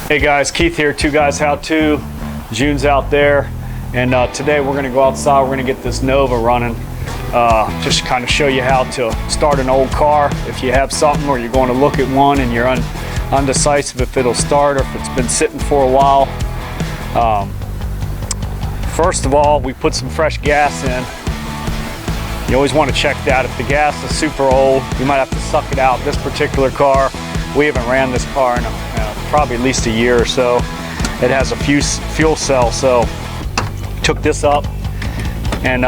Hey guys, Keith here, 2Guys How2. June's out there, and today we're going to go outside. We're going to get this Nova running. Just kind of show you how to start an old car if you have something, or you're going to look at one and you're undecisive if it'll start or if it's been sitting for a while. First of all, we put some fresh gas in. You always want to check that. If the gas is super old, you might have to suck it out. This particular car, we haven't ran this car in probably at least a year or so. It has a fuel cell, so took this up and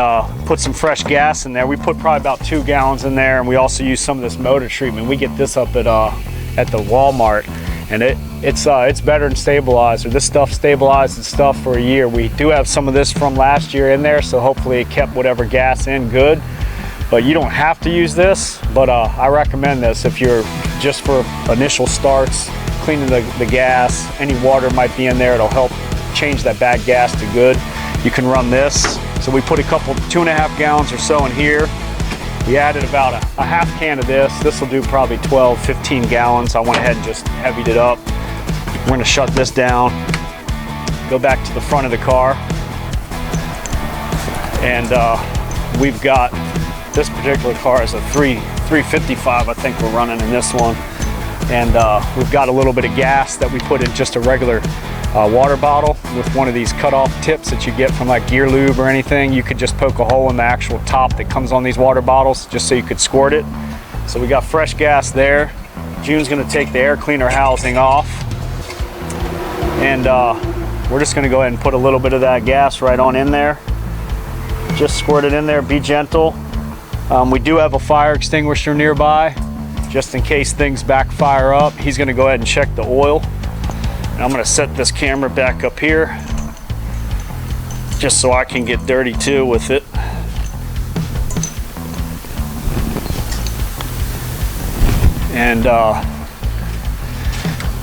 put some fresh gas in there. We put probably about 2 gallons in there, and we also use some of this motor treatment. We get this up at the Walmart, and it's better than stabilizer. This stuff stabilizes stuff for a year. We do have some of this from last year in there, so hopefully it kept whatever gas in good. But you don't have to use this, but I recommend this if you're just for initial starts, cleaning the gas. Any water might be in there, it'll help change that bad gas to good. You can run this. So we put a couple, 2.5 gallons or so in here. We added about a half can of this. This will do probably 12, 15 gallons. I went ahead and just heavied it up. We're gonna shut this down, go back to the front of the car. And we've got, this particular car is a 355, I think we're running in this one. And we've got a little bit of gas that we put in just a regular water bottle with one of these cut-off tips that you get from like Gear Lube or anything. You could just poke a hole in the actual top that comes on these water bottles just so you could squirt it. So we got fresh gas there. June's gonna take the air cleaner housing off. And we're just gonna go ahead and put a little bit of that gas right on in there. Just squirt it in there, be gentle. We do have a fire extinguisher nearby, just in case things backfire up. He's gonna go ahead and check the oil. And I'm gonna set this camera back up here, just so I can get dirty too with it. And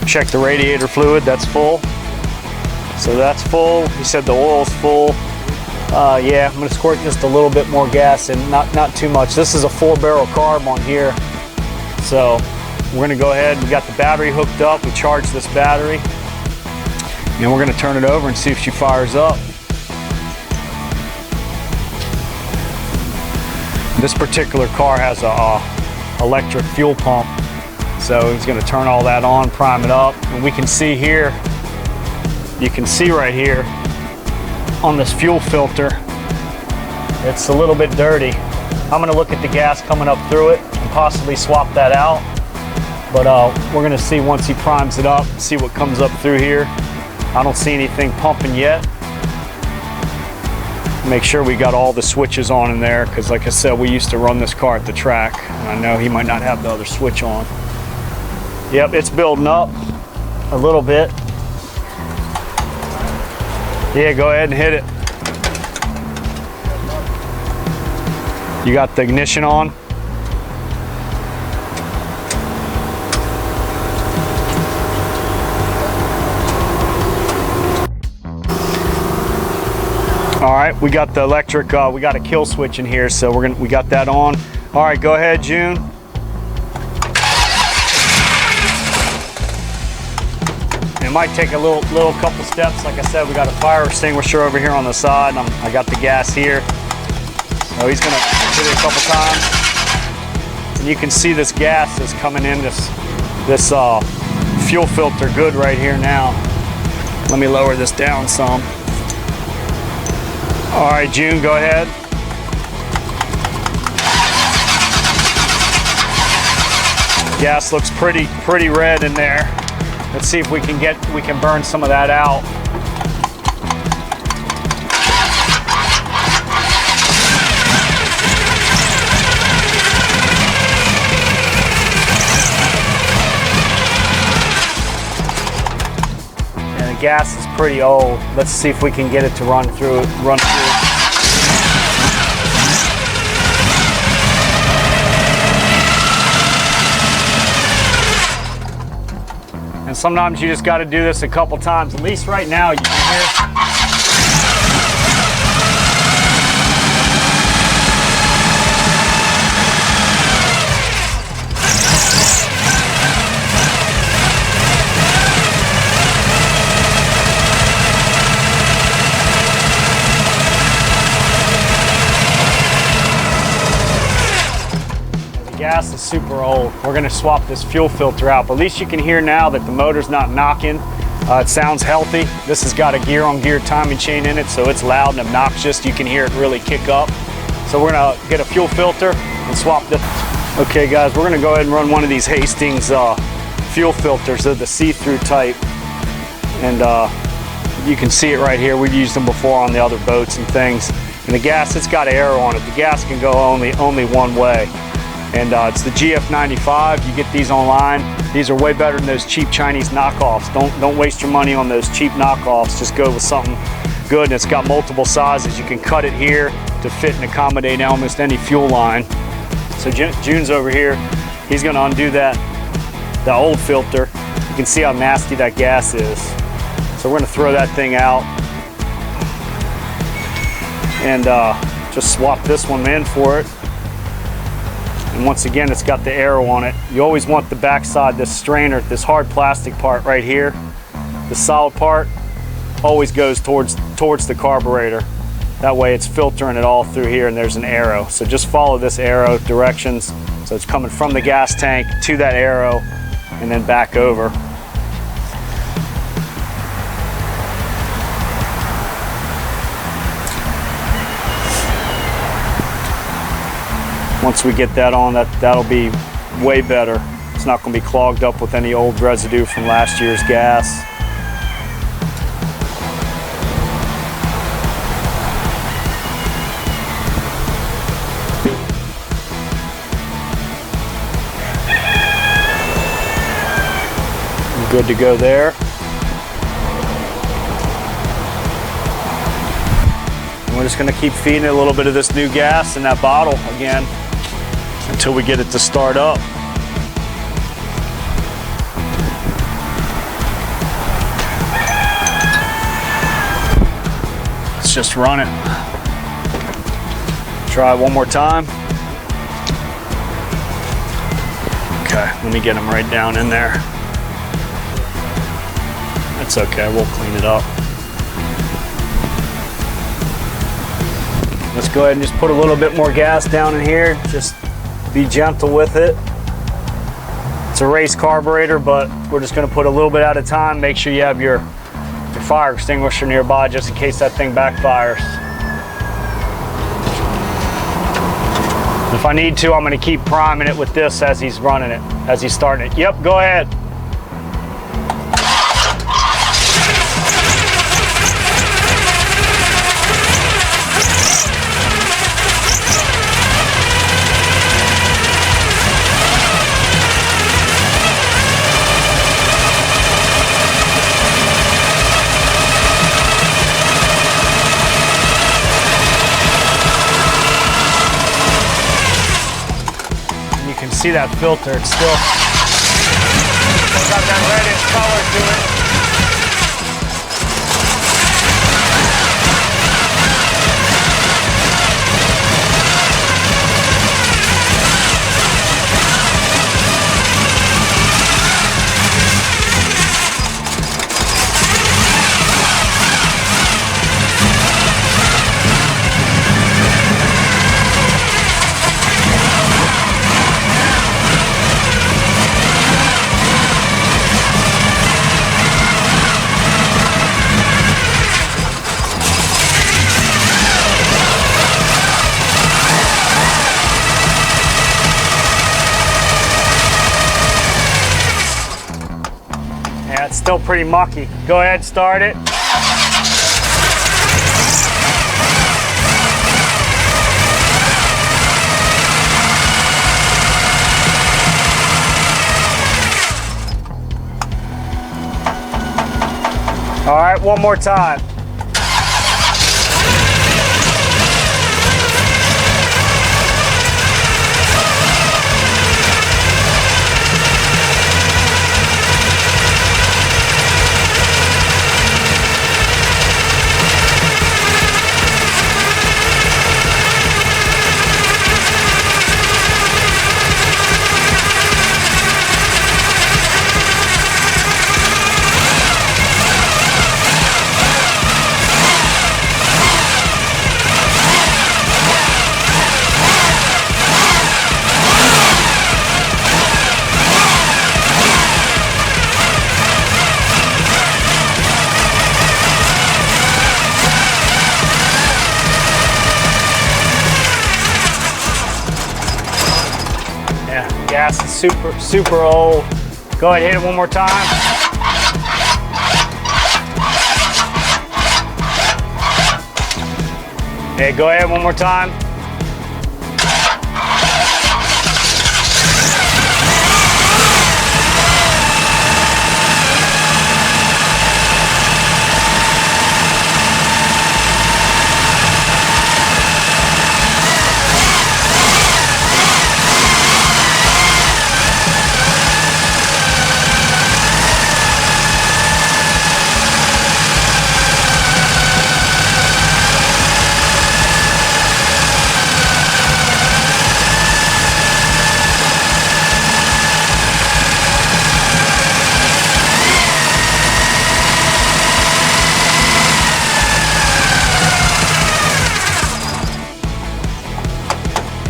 check the radiator fluid, that's full. So that's full. He said the oil's full. Yeah, I'm gonna squirt just a little bit more gas and not too much. This is a 4-barrel carb on here. So we're gonna go ahead, we got the battery hooked up, we charged this battery. And we're gonna turn it over and see if she fires up. This particular car has a electric fuel pump. So he's gonna turn all that on, prime it up. And we can see here, you can see right here on this fuel filter, it's a little bit dirty. I'm gonna look at the gas coming up through it and possibly swap that out. But we're gonna see once he primes it up, see what comes up through here. I don't see anything pumping yet. Make sure we got all the switches on in there, because like I said, we used to run this car at the track. And I know he might not have the other switch on. Yep, it's building up a little bit. Yeah, go ahead and hit it. You got the ignition on? All right, we got the electric, we got a kill switch in here, so we got that on. All right, go ahead, June. It might take a little couple steps. Like I said, we got a fire extinguisher over here on the side. I got the gas here. So he's gonna hit it a couple times. And you can see this gas is coming in this fuel filter good right here now. Let me lower this down some. All right, June, go ahead. Gas looks pretty red in there. Let's see if we can burn some of that out. And the gas is pretty old. Let's see if we can get it to run through. And sometimes you just got to do this a couple times. At least right now you can hear. gas is super old. We're gonna swap this fuel filter out, but at least you can hear now that the motor's not knocking. It sounds healthy. This has got a gear-on-gear timing chain in it, so it's loud and obnoxious. You can hear it really kick up. So we're gonna get a fuel filter and swap this. Okay guys, we're gonna go ahead and run one of these Hastings fuel filters. They're the see-through type. And you can see it right here. We've used them before on the other boats and things. And the gas, it's got an arrow on it. The gas can go only one way. And it's the GF95. You get these online. These are way better than those cheap Chinese knockoffs. Don't waste your money on those cheap knockoffs. Just go with something good. And it's got multiple sizes. You can cut it here to fit and accommodate almost any fuel line. So June's over here. He's gonna undo the old filter. You can see how nasty that gas is. So we're gonna throw that thing out and just swap this one in for it. And once again, it's got the arrow on it. You always want the backside, this strainer, this hard plastic part right here. The solid part always goes towards the carburetor. That way it's filtering it all through here and there's an arrow. So just follow this arrow directions. So it's coming from the gas tank to that arrow and then back over. Once we get that on, that'll be way better. It's not going to be clogged up with any old residue from last year's gas. Good to go there. And we're just going to keep feeding it a little bit of this new gas in that bottle again until we get it to start up. Let's just run it. Try it one more time. Okay, let me get them right down in there. That's okay, we'll clean it up. Let's go ahead and just put a little bit more gas down in here. Just be gentle with it. It's a race carburetor, but we're just gonna put a little bit at a time. Make sure you have your fire extinguisher nearby just in case that thing backfires. If I need to, I'm gonna keep priming it with this as he's running it, as he's starting it. Yep, go ahead. See that filter, it's still got that reddish color to it. It's still pretty mucky. Go ahead, start it. All right, one more time. super old. Go ahead, hit it one more time. Okay, go ahead one more time.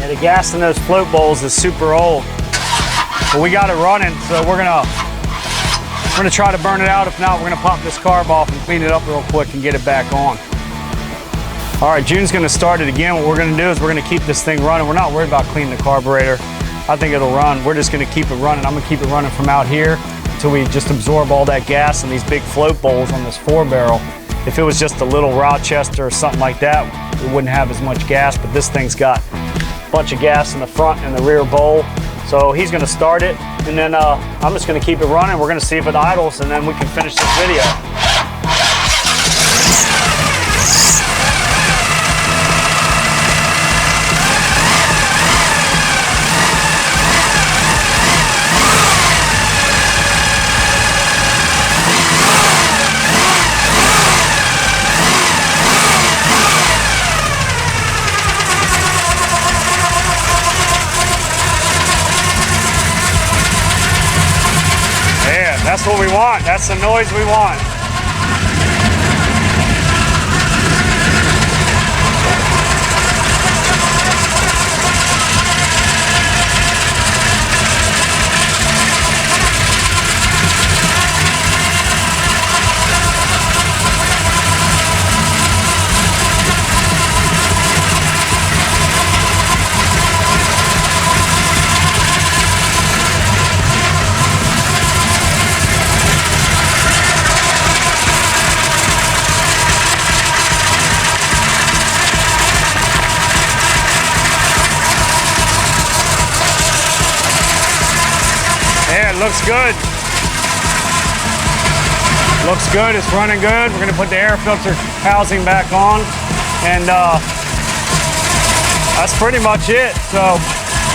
The gas in those float bowls is super old, but we got it running, so we're gonna try to burn it out. If not, we're gonna pop this carb off and clean it up real quick and get it back on. All right, June's gonna start it again. What we're gonna do is we're gonna keep this thing running. We're not worried about cleaning the carburetor. I think it'll run. We're just gonna keep it running. I'm gonna keep it running from out here until we just absorb all that gas in these big float bowls on this 4-barrel. If it was just a little Rochester or something like that, it wouldn't have as much gas, but this thing's got bunch of gas in the front and the rear bowl. So he's gonna start it, and then I'm just gonna keep it running. We're gonna see if it idles, and then we can finish this video. That's what we want. That's the noise we want. Looks good. Looks good. It's running good. We're going to put the air filter housing back on, and that's pretty much it. So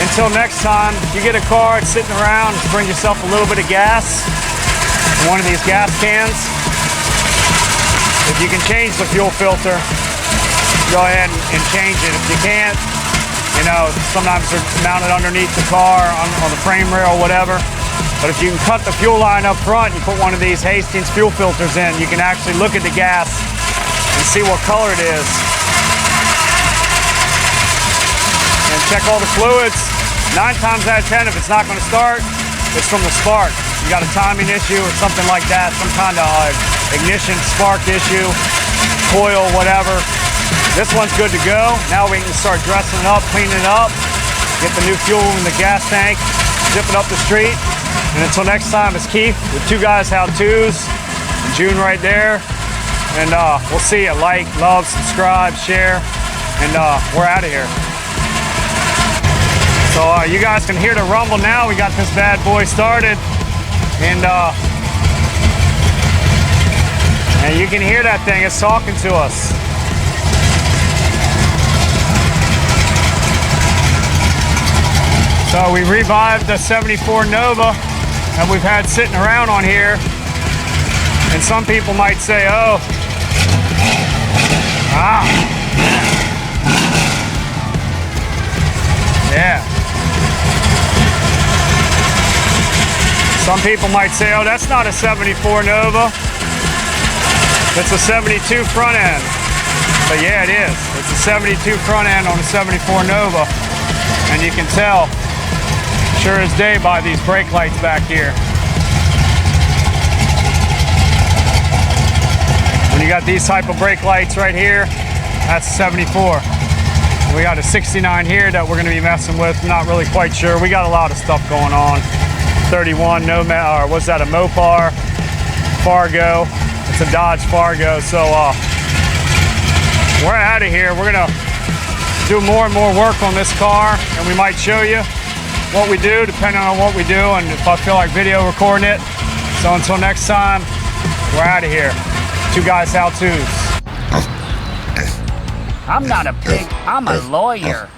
until next time, if you get a car, it's sitting around, just bring yourself a little bit of gas in one of these gas cans. If you can change the fuel filter, go ahead and change it. If you can't, you know, sometimes they're mounted underneath the car on the frame rail, whatever. But if you can cut the fuel line up front, you put one of these Hastings fuel filters in, you can actually look at the gas and see what color it is. And check all the fluids. 9 times out of 10, if it's not going to start, it's from the spark. You got a timing issue or something like that, some kind of ignition spark issue, coil, whatever. This one's good to go. Now we can start dressing it up, cleaning it up, get the new fuel in the gas tank, zip it up the street. And until next time, it's Keith with 2Guys How2s, and June right there. And we'll see you. Like, love, subscribe, share, and we're out of here. So you guys can hear the rumble now. We got this bad boy started. And you can hear that thing. It's talking to us. So we revived the 74 Nova that we've had sitting around on here. And some people might say, oh, yeah. Some people might say, oh, that's not a 74 Nova. It's a 72 front end. But yeah, it is. It's a 72 front end on a 74 Nova. And you can tell sure as day by these brake lights back here. When you got these type of brake lights right here, that's 74. We got a 69 here that we're gonna be messing with. Not really quite sure. We got a lot of stuff going on. 31 Nomad, or what's that, a Mopar Fargo. It's a Dodge Fargo. So we're out of here. We're gonna do more and more work on this car, and we might show you what we do depending on what we do and if I feel like video recording it. So until next time, we're out of here. 2Guys How2s. I'm not a pig, I'm a lawyer.